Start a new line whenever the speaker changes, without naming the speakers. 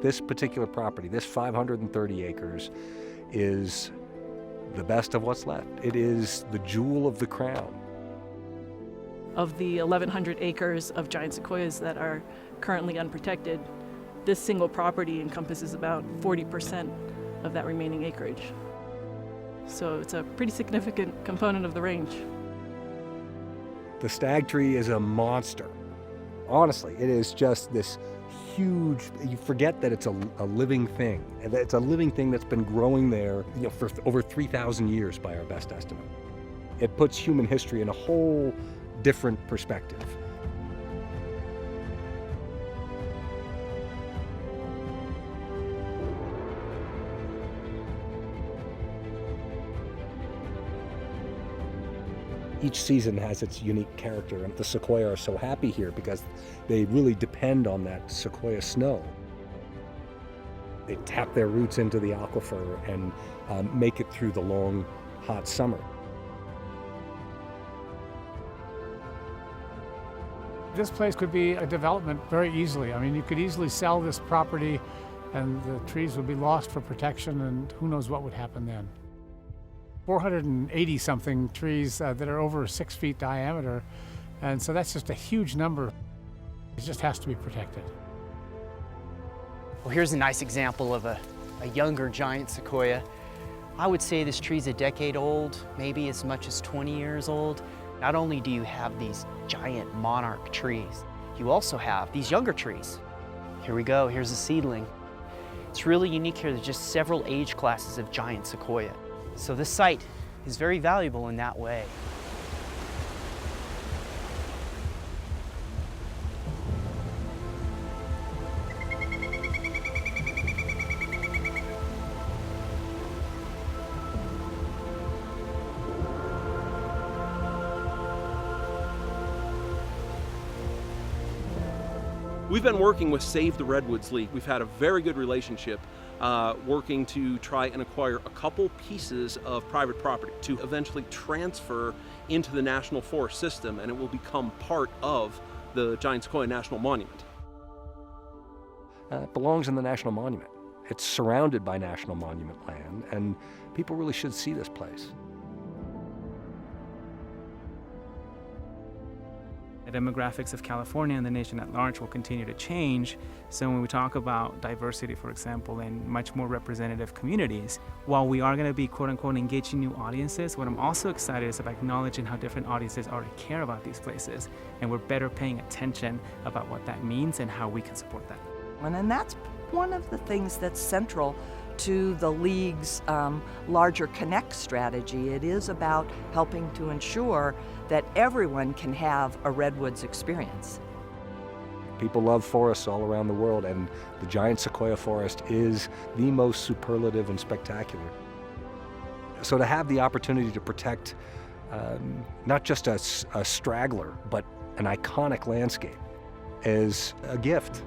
this particular property, this 530 acres, is the best of what's left. It is the jewel of the crown.
Of the 1,100 acres of giant sequoias that are currently unprotected, this single property encompasses about 40% of that remaining acreage. So it's a pretty significant component of the range.
The Stagg Tree is a monster. Honestly, it is just this huge, you forget that it's a living thing. And it's a living thing that's been growing there, for over 3,000 years by our best estimate. It puts human history in a whole different perspective. Each season has its unique character, and the sequoia are so happy here because they really depend on that sequoia snow. They tap their roots into the aquifer and make it through the long, hot summer.
This place could be a development very easily. I mean, you could easily sell this property and the trees would be lost for protection, and who knows what would happen then. 480 something trees that are over 6 feet diameter, and so that's just a huge number. It just has to be protected.
Well, here's a nice example of a younger giant sequoia. I would say this tree's a decade old, maybe as much as 20 years old. Not only do you have these giant monarch trees, you also have these younger trees. Here we go, here's a seedling. It's really unique here. There's just several age classes of giant sequoia. So this site is very valuable in that way.
We've been working with Save the Redwoods League. We've had a very good relationship working to try and acquire a couple pieces of private property to eventually transfer into the National Forest system, and it will become part of the Giant Sequoia National Monument.
It belongs in the National Monument. It's surrounded by National Monument land, and people really should see this place.
The demographics of California and the nation at large will continue to change. So when we talk about diversity, for example, in much more representative communities, while we are going to be quote unquote engaging new audiences, what I'm also excited is about acknowledging how different audiences already care about these places, and we're better paying attention about what that means and how we can support that.
And that's one of the things that's central to the League's larger Connect strategy. It is about helping to ensure that everyone can have a Redwoods experience.
People love forests all around the world, and the giant sequoia forest is the most superlative and spectacular. So to have the opportunity to protect not just a straggler, but an iconic landscape is a gift.